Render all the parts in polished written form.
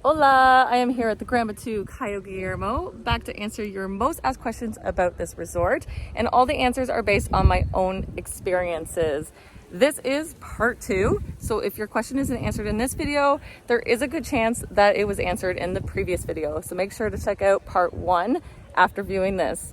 Hola, I am here at the Grand Muthu Cayo Guillermo, back to answer your most asked questions about this resort, and all the answers are based on my own experiences. This is part 2, so if your question isn't answered in this video, there is a good chance that it was answered in the previous video, so make sure to check out part 1 after viewing this.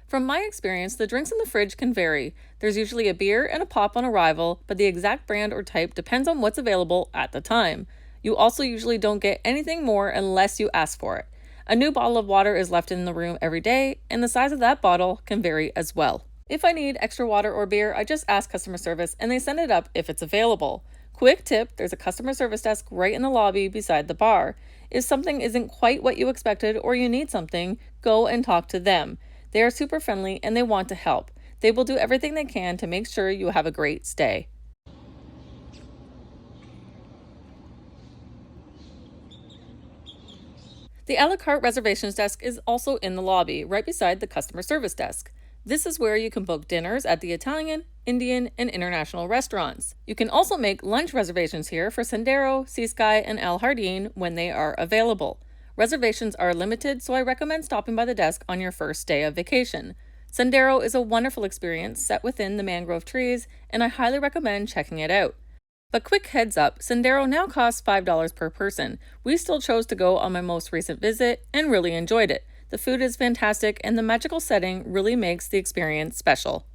From my experience, the drinks in the fridge can vary. There's usually a beer and a pop on arrival, but the exact brand or type depends on what's available at the time. You also usually don't get anything more unless you ask for it. A new bottle of water is left in the room every day, and the size of that bottle can vary as well. If I need extra water or beer, I just ask customer service and they send it up if it's available. Quick tip, there's a customer service desk right in the lobby beside the bar. If something isn't quite what you expected or you need something, go and talk to them. They are super friendly and they want to help. They will do everything they can to make sure you have a great stay. The a la carte reservations desk is also in the lobby, right beside the customer service desk. This is where you can book dinners at the Italian, Indian, and international restaurants. You can also make lunch reservations here for Sendero, Sea Sky, and El Jardín when they are available. Reservations are limited, so I recommend stopping by the desk on your first day of vacation. Sendero is a wonderful experience set within the mangrove trees, and I highly recommend checking it out. But quick heads up, Sendero now costs $5 per person. We still chose to go on my most recent visit and really enjoyed it. The food is fantastic and the magical setting really makes the experience special.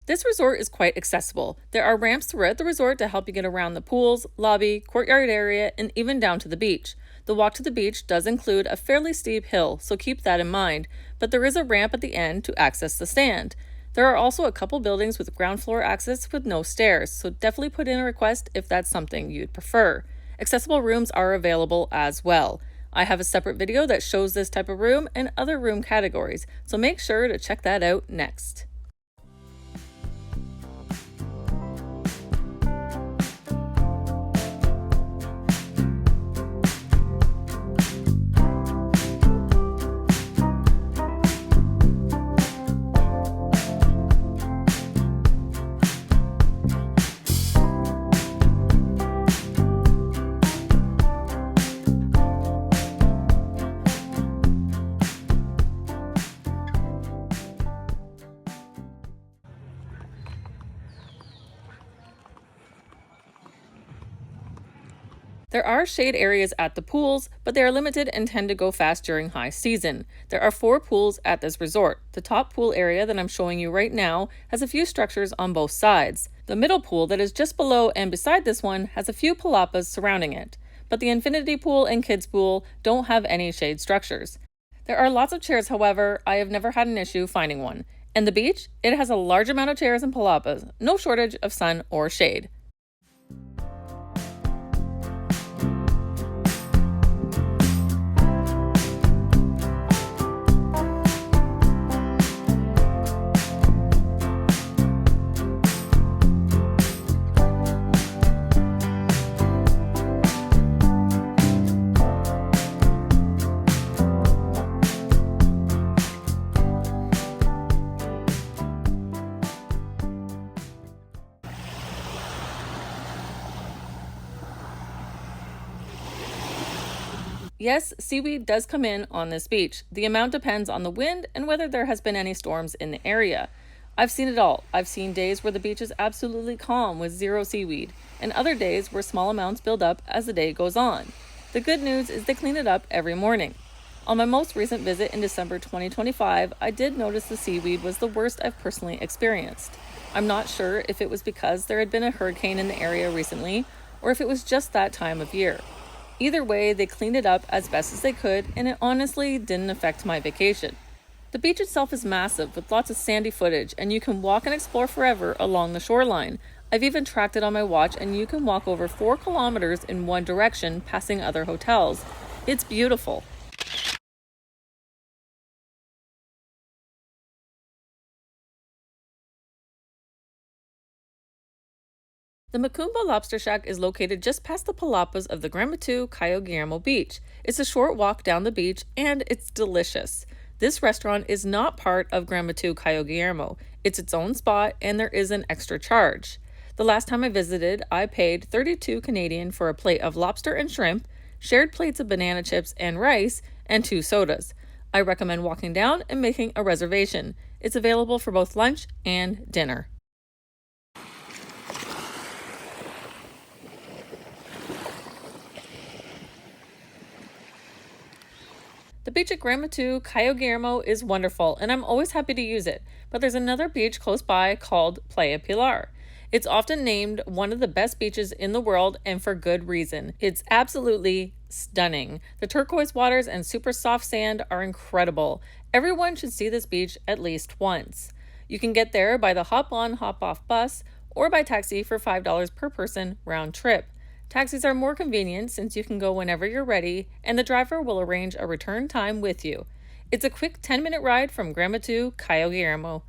This resort is quite accessible. There are ramps throughout the resort to help you get around the pools, lobby, courtyard area, and even down to the beach. The walk to the beach does include a fairly steep hill, so keep that in mind, but there is a ramp at the end to access the stand. There are also a couple buildings with ground floor access with no stairs, so definitely put in a request if that's something you'd prefer. Accessible rooms are available as well. I have a separate video that shows this type of room and other room categories, so make sure to check that out next. There are shade areas at the pools, but they are limited and tend to go fast during high season. There are 4 pools at this resort. The top pool area that I'm showing you right now has a few structures on both sides. The middle pool that is just below and beside this one has a few palapas surrounding it. But the infinity pool and kids pool don't have any shade structures. There are lots of chairs, however, I have never had an issue finding one. And the beach, it has a large amount of chairs and palapas, no shortage of sun or shade. Yes, seaweed does come in on this beach. The amount depends on the wind and whether there has been any storms in the area. I've seen it all. I've seen days where the beach is absolutely calm with zero seaweed, and other days where small amounts build up as the day goes on. The good news is they clean it up every morning. On my most recent visit in December 2025, I did notice the seaweed was the worst I've personally experienced. I'm not sure if it was because there had been a hurricane in the area recently, or if it was just that time of year. Either way, they cleaned it up as best as they could, and it honestly didn't affect my vacation. The beach itself is massive with lots of sandy footage, and you can walk and explore forever along the shoreline. I've even tracked it on my watch, and you can walk over 4 kilometers in one direction, passing other hotels. It's beautiful. The Macumba Lobster Shack is located just past the palapas of the Grand Muthu Cayo Guillermo beach. It's a short walk down the beach and it's delicious. This restaurant is not part of Grand Muthu Cayo Guillermo. It's its own spot and there is an extra charge. The last time I visited, I paid 32 Canadian for a plate of lobster and shrimp, shared plates of banana chips and rice, and 2 sodas. I recommend walking down and making a reservation. It's available for both lunch and dinner. The beach at Grand Muthu Cayo Guillermo is wonderful, and I'm always happy to use it. But there's another beach close by called Playa Pilar. It's often named one of the best beaches in the world, and for good reason. It's absolutely stunning. The turquoise waters and super soft sand are incredible. Everyone should see this beach at least once. You can get there by the hop on, hop off bus or by taxi for $5 per person round trip. Taxis are more convenient since you can go whenever you're ready, and the driver will arrange a return time with you. It's a quick 10-minute ride from Grand Muthu Cayo Guillermo.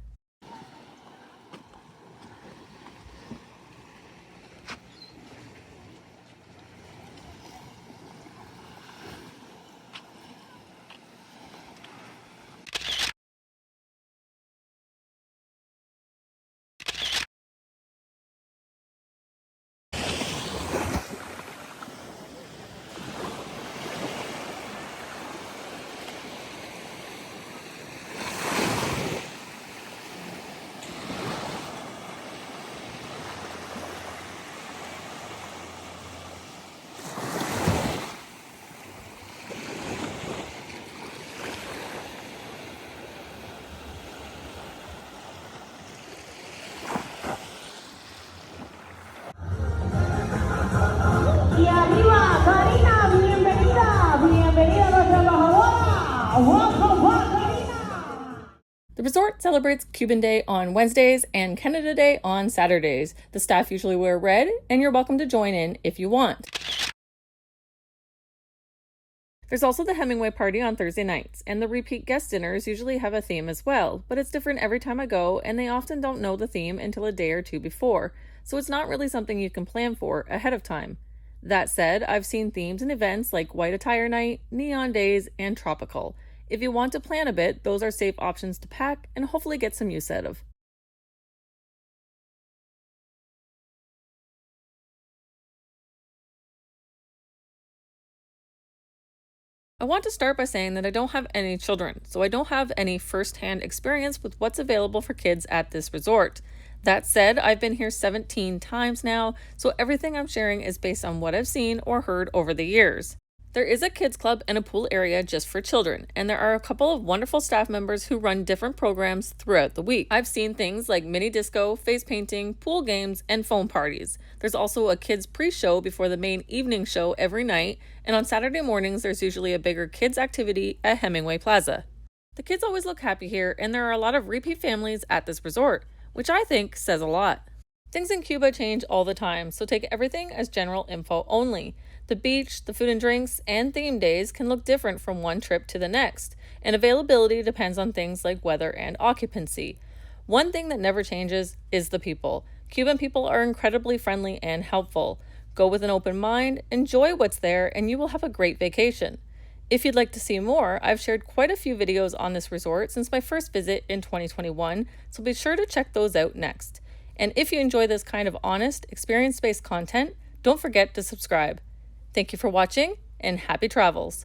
Y arriba, Karina, bienvenida, bienvenida a nuestra embajadora. Welcome back, Karina. The resort celebrates Cuban Day on Wednesdays and Canada Day on Saturdays. The staff usually wear red, and you're welcome to join in if you want. There's also the Hemingway party on Thursday nights, and the repeat guest dinners usually have a theme as well, but it's different every time I go, and they often don't know the theme until a day or two before, so it's not really something you can plan for ahead of time. That said, I've seen themes and events like White Attire Night, Neon Days, and Tropical. If you want to plan a bit, those are safe options to pack and hopefully get some use out of. I want to start by saying that I don't have any children, so I don't have any first-hand experience with what's available for kids at this resort. That said, I've been here 17 times now, so everything I'm sharing is based on what I've seen or heard over the years. There is a kids club and a pool area just for children, and there are a couple of wonderful staff members who run different programs throughout the week. I've seen things like mini disco, face painting, pool games, and foam parties. There's also a kids pre-show before the main evening show every night, and on Saturday mornings there's usually a bigger kids activity at Hemingway Plaza. The kids always look happy here, and there are a lot of repeat families at this resort, which I think says a lot. Things in Cuba change all the time, so take everything as general info only. The beach, the food and drinks, and theme days can look different from one trip to the next, and availability depends on things like weather and occupancy. One thing that never changes is the people. Cuban people are incredibly friendly and helpful. Go with an open mind, enjoy what's there, and you will have a great vacation. If you'd like to see more, I've shared quite a few videos on this resort since my first visit in 2021, so be sure to check those out next. And if you enjoy this kind of honest, experience-based content, don't forget to subscribe. Thank you for watching, and happy travels!